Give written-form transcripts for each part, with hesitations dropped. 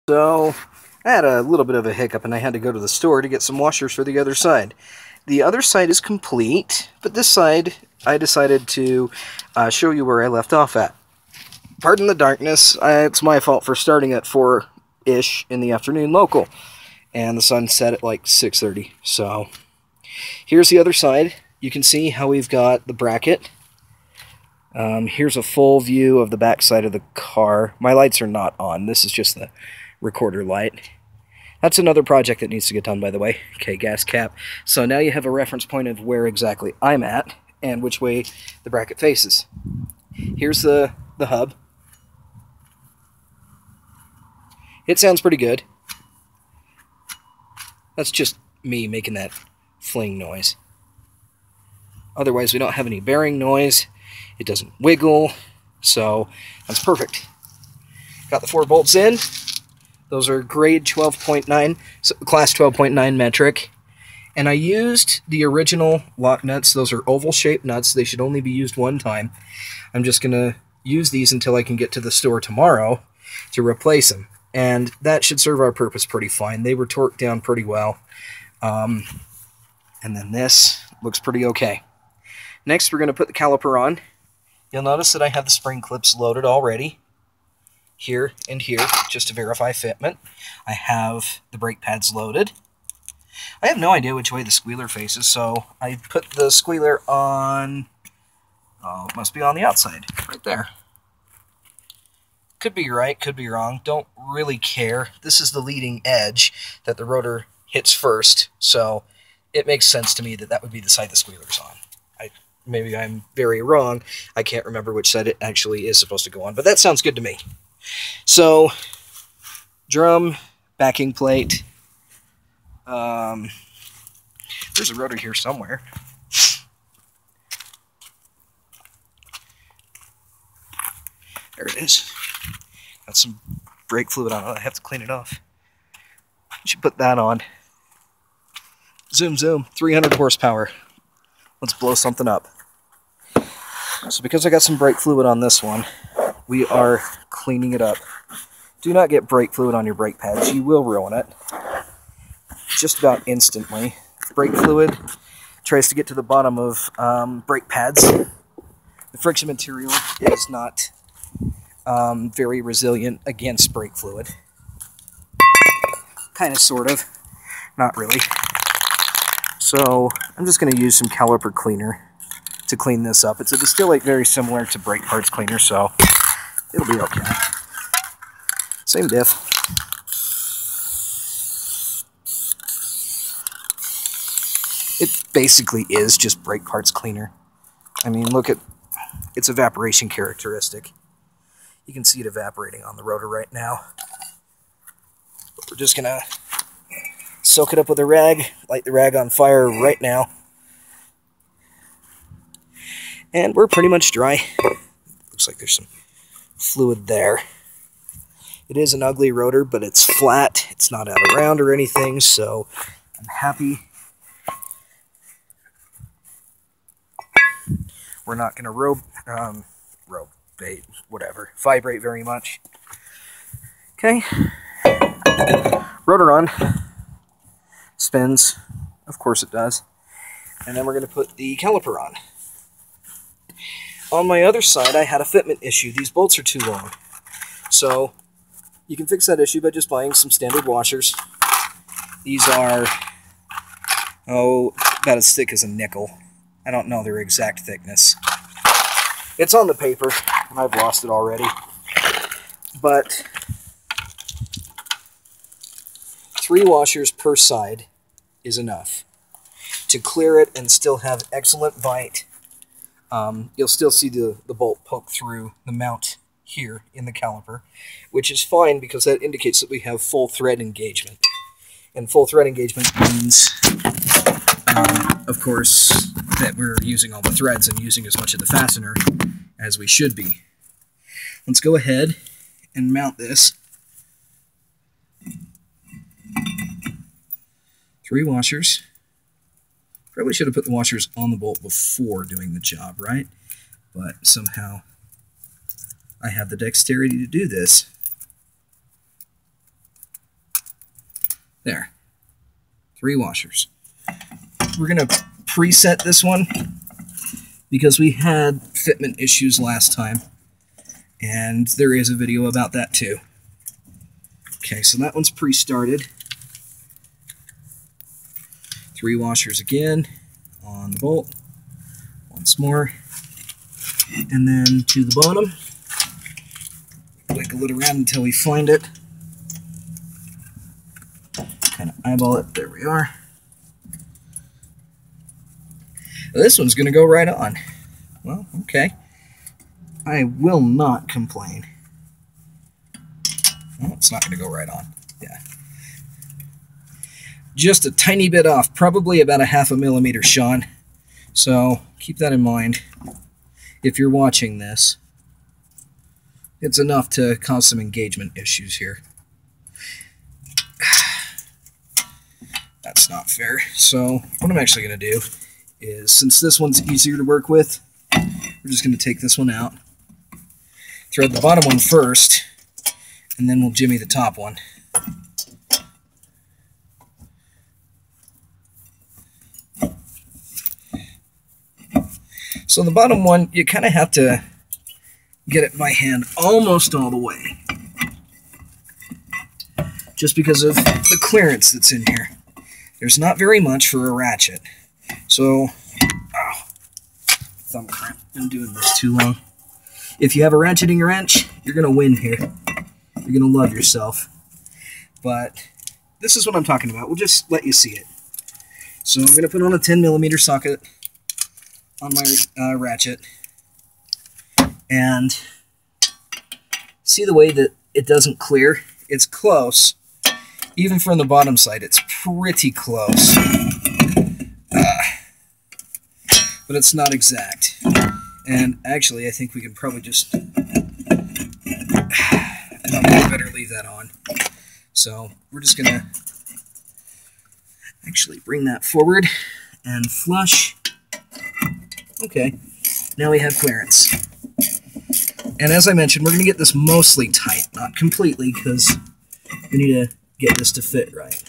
So, I had a little bit of a hiccup and I had to go to the store to get some washers for the other side. The other side is complete, but this side I decided to show you where I left off at. Pardon the darkness, it's my fault for starting at 4-ish in the afternoon local. And the sun set at like 6:30. So, here's the other side. You can see how we've got the bracket. Here's a full view of the back side of the car. My lights are not on. This is just the recorder light. That's another project that needs to get done, by the way. Okay, gas cap. So now you have a reference point of where exactly I'm at and which way the bracket faces. Here's the hub. It sounds pretty good. That's just me making that fling noise. Otherwise, we don't have any bearing noise. It doesn't wiggle, so that's perfect. Got the 4 bolts in. Those are grade 12.9, so class 12.9 metric. And I used the original lock nuts. Those are oval-shaped nuts. They should only be used one time. I'm just going to use these until I can get to the store tomorrow to replace them. And that should serve our purpose pretty fine. They were torqued down pretty well. And then this looks pretty okay. Next, we're going to put the caliper on. You'll notice that I have the spring clips loaded already, here and here, just to verify fitment. I have the brake pads loaded. I have no idea which way the squealer faces, so I put the squealer on, it must be on the outside, right there. Could be right, could be wrong, don't really care. This is the leading edge that the rotor hits first, so it makes sense to me that that would be the side the squealer's on. Maybe I'm very wrong. I can't remember which side it actually is supposed to go on, but that sounds good to me. So, drum, backing plate. There's a rotor here somewhere. There it is. Got some brake fluid on it. I have to clean it off. I should put that on. Zoom, zoom. 300 horsepower. Let's blow something up. So because I got some brake fluid on this one, we are cleaning it up. Do not get brake fluid on your brake pads. You will ruin it. Just about instantly. Brake fluid tries to get to the bottom of brake pads. The friction material is not very resilient against brake fluid. Kind of, sort of. Not really. So I'm just going to use some caliper cleaner to clean this up. It's a distillate very similar to brake parts cleaner, so it'll be okay. Same diff. It basically is just brake parts cleaner. I mean, look at its evaporation characteristic. You can see it evaporating on the rotor right now. But we're just going to soak it up with a rag, light the rag on fire right now. And we're pretty much dry. Looks like there's some fluid there. It is an ugly rotor, but it's flat. It's not out around or anything, so I'm happy. We're not going to vibrate very much. Okay. Rotor on. Spins. Of course it does. And then we're going to put the caliper on. On my other side, I had a fitment issue. These bolts are too long. So, you can fix that issue by just buying some standard washers. These are, about as thick as a nickel. I don't know their exact thickness. It's on the paper, and I've lost it already. But 3 washers per side is enough to clear it and still have excellent bite. You'll still see the bolt poke through the mount here in the caliper, which is fine because that indicates that we have full thread engagement. And full thread engagement means, of course, that we're using all the threads and using as much of the fastener as we should be. Let's go ahead and mount this. 3 washers. Probably should have put the washers on the bolt before doing the job, right? But somehow I have the dexterity to do this. There. 3 washers. We're going to preset this one because we had fitment issues last time. And there is a video about that too. Okay, so that one's pre-started. 3 washers again on the bolt. Once more. And then to the bottom. Wiggle it around until we find it. Kind of eyeball it. There we are. This one's going to go right on. Well, okay. I will not complain. Well, it's not going to go right on. Yeah. Just a tiny bit off. Probably about a 0.5 millimeter, Sean. So keep that in mind if you're watching this. It's enough to cause some engagement issues here. That's not fair. So what I'm actually going to do is, since this one's easier to work with, we're just going to take this one out, thread the bottom one first, and then we'll jimmy the top one. So the bottom one, you kind of have to get it by hand almost all the way, just because of the clearance that's in here. There's not very much for a ratchet. So, thumb cramp, been doing this too long. If you have a ratcheting wrench, you're going to win here. You're going to love yourself. But this is what I'm talking about. We'll just let you see it. So I'm going to put on a 10 millimeter socket on my ratchet. And see the way that it doesn't clear? It's close. Even from the bottom side, it's pretty close. But it's not exact. And actually, I think we can probably just better leave that on. So we're just going to actually bring that forward and flush. Okay, now we have clearance. And as I mentioned, we're going to get this mostly tight, not completely, because we need to get this to fit right.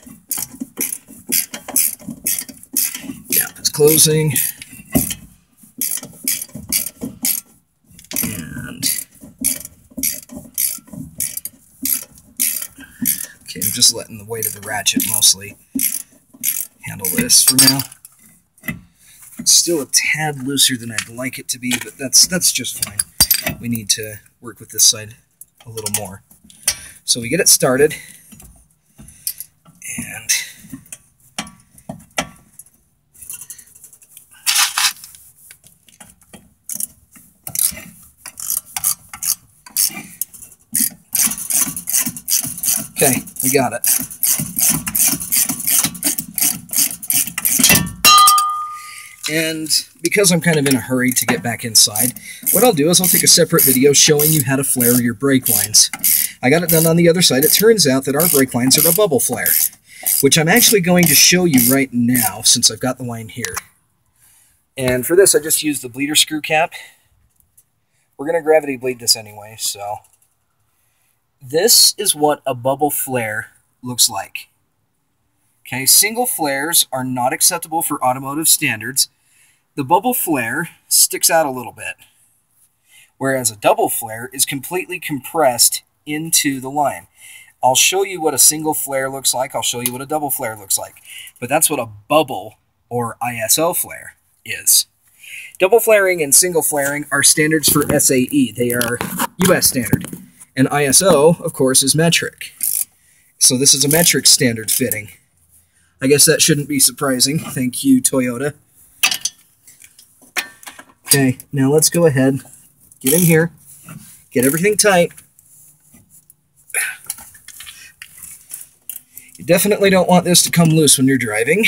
Gap is closing. Okay, I'm just letting the weight of the ratchet mostly handle this for now. It's still a tad looser than I'd like it to be, but that's just fine. We need to work with this side a little more. So we get it started, and okay, we got it. And because I'm kind of in a hurry to get back inside, what I'll do is I'll take a separate video showing you how to flare your brake lines. I got it done on the other side. It turns out that our brake lines are a bubble flare, which I'm actually going to show you right now since I've got the line here. And for this, I just used the bleeder screw cap. We're going to gravity bleed this anyway, so this is what a bubble flare looks like. Okay, single flares are not acceptable for automotive standards. The bubble flare sticks out a little bit, whereas a double flare is completely compressed into the line. I'll show you what a single flare looks like. I'll show you what a double flare looks like. But that's what a bubble or ISO flare is. Double flaring and single flaring are standards for SAE. They are US standard. And ISO, of course, is metric. So this is a metric standard fitting. I guess that shouldn't be surprising. Thank you, Toyota. Okay, now let's go ahead, get in here, get everything tight. You definitely don't want this to come loose when you're driving.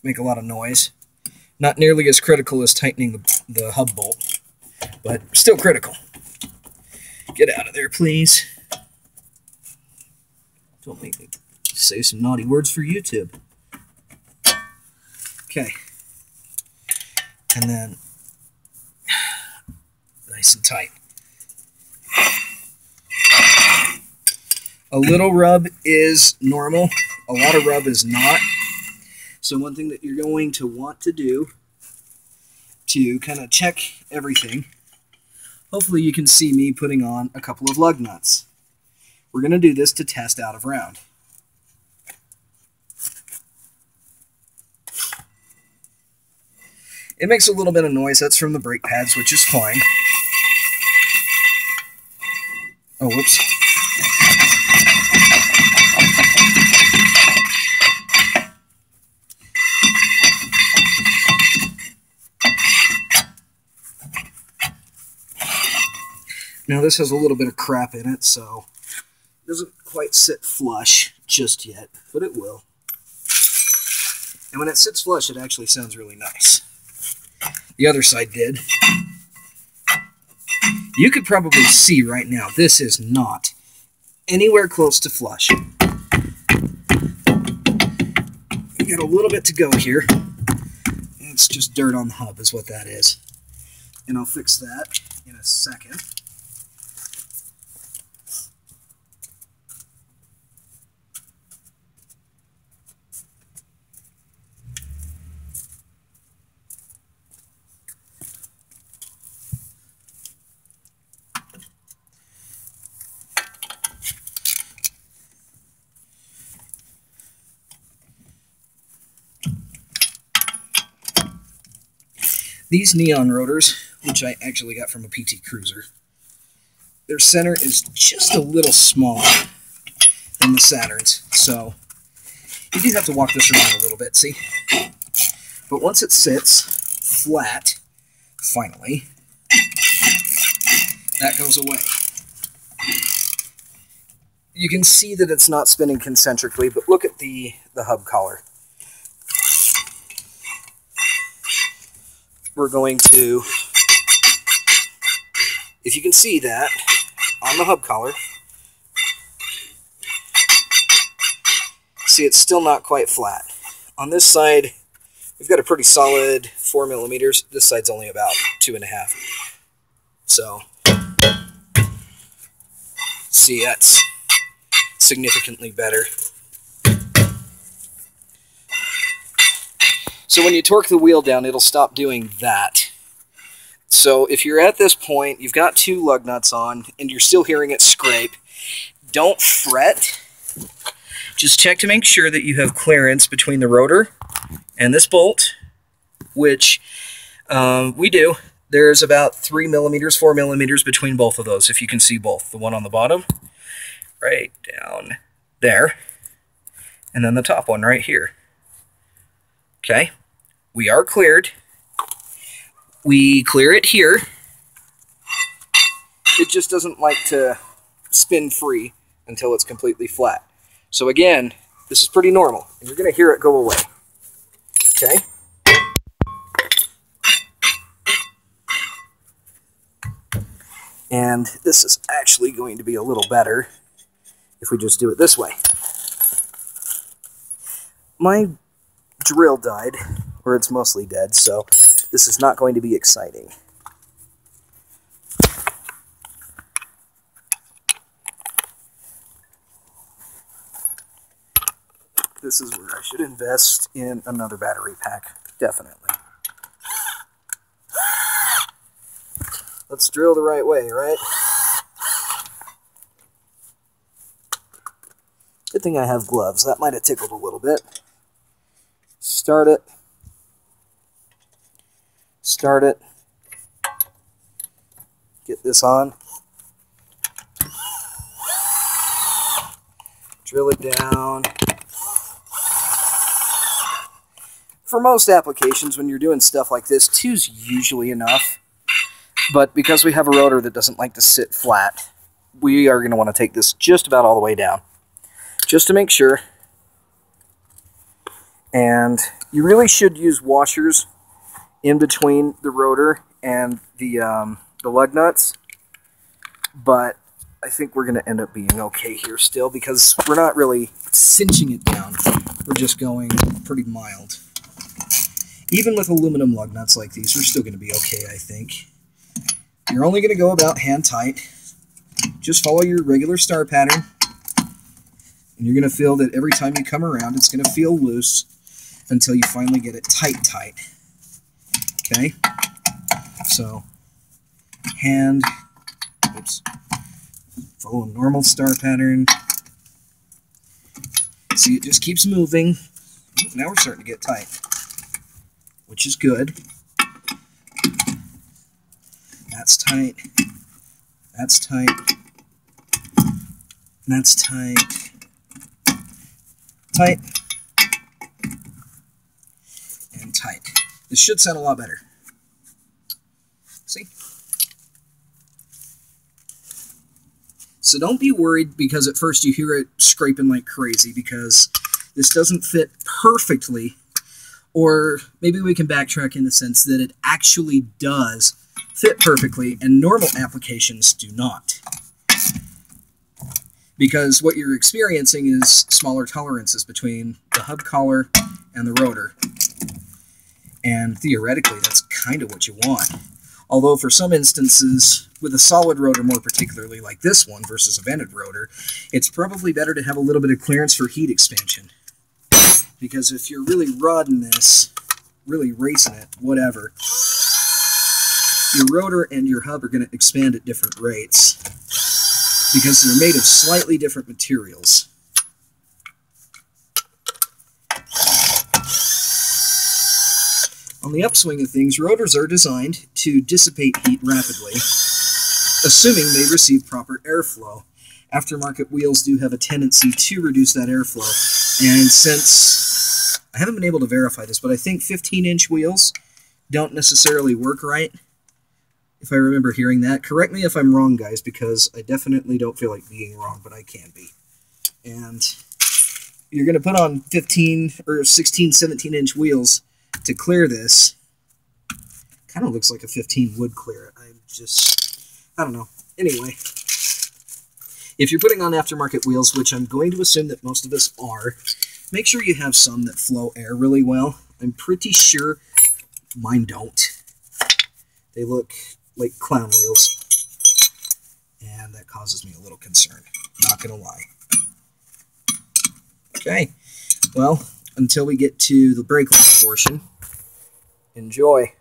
Make a lot of noise. Not nearly as critical as tightening the hub bolt, but still critical. Get out of there, please. Don't make me say some naughty words for YouTube. Okay. And then nice and tight. A little rub is normal. A lot of rub is not. So one thing that you're going to want to do to kind of check everything, hopefully you can see me putting on a couple of lug nuts. We're going to do this to test out of round. It makes a little bit of noise. That's from the brake pads, which is fine. Oh, whoops. Now this has a little bit of crap in it, so it doesn't quite sit flush just yet, but it will. And when it sits flush, it actually sounds really nice. The other side did. You could probably see right now, this is not anywhere close to flush. We got a little bit to go here. It's just dirt on the hub is what that is. And I'll fix that in a second. These neon rotors, which I actually got from a PT Cruiser, their center is just a little smaller than the Saturns, so you do have to walk this around a little bit, see? But once it sits flat, finally, that goes away. You can see that it's not spinning concentrically, but look at the hub collar. We're going to, if you can see that on the hub collar, see it's still not quite flat. On this side, we've got a pretty solid 4 millimeters. This side's only about 2.5. So, see, that's significantly better. So when you torque the wheel down, it'll stop doing that. So if you're at this point, you've got 2 lug nuts on, and you're still hearing it scrape, don't fret. Just check to make sure that you have clearance between the rotor and this bolt, which we do. There's about 3 millimeters, 4 millimeters between both of those, if you can see both. The one on the bottom, right down there, and then the top one right here. Okay, we are cleared. We clear it here. It just doesn't like to spin free until it's completely flat. So again, this is pretty normal, and you're going to hear it go away. Okay? And this is actually going to be a little better if we just do it this way. My drill died, or it's mostly dead, so this is not going to be exciting. This is where I should invest in another battery pack, definitely. Let's drill the right way, right? Good thing I have gloves. That might have tickled a little bit. Start it. Start it. Get this on. Drill it down. For most applications, when you're doing stuff like this, 2's usually enough. But because we have a rotor that doesn't like to sit flat, we are going to want to take this just about all the way down, just to make sure. And you really should use washers in between the rotor and the lug nuts. But I think we're going to end up being okay here still, because we're not really cinching it down. We're just going pretty mild. Even with aluminum lug nuts like these, we're still going to be okay, I think. You're only going to go about hand tight. Just follow your regular star pattern. And you're going to feel that every time you come around, it's going to feel loose until you finally get it tight. Okay? So, hand, oops, follow a normal star pattern. See, it just keeps moving. Now we're starting to get tight, which is good. That's tight. That's tight. That's tight. Tight. And tight. This should sound a lot better. See? So don't be worried because at first you hear it scraping like crazy, because this doesn't fit perfectly. Or maybe we can backtrack in the sense that it actually does fit perfectly and normal applications do not. Because what you're experiencing is smaller tolerances between the hub collar and the rotor. And theoretically, that's kind of what you want. Although for some instances, with a solid rotor more particularly, like this one versus a vented rotor, it's probably better to have a little bit of clearance for heat expansion. Because if you're really rodding this, really racing it, whatever, your rotor and your hub are going to expand at different rates because they're made of slightly different materials. On the upswing of things, rotors are designed to dissipate heat rapidly, assuming they receive proper airflow. Aftermarket wheels do have a tendency to reduce that airflow, and since I haven't been able to verify this, but I think 15-inch wheels don't necessarily work right, if I remember hearing that. Correct me if I'm wrong, guys, because I definitely don't feel like being wrong, but I can be. And you're going to put on 15 or 16, 17-inch wheels to clear this. Kind of looks like a 15 would clear it. I don't know. Anyway, if you're putting on aftermarket wheels, which I'm going to assume that most of us are, make sure you have some that flow air really well. I'm pretty sure mine don't. They look like clown wheels, and that causes me a little concern, not gonna lie. Okay, well, until we get to the brake line portion, enjoy.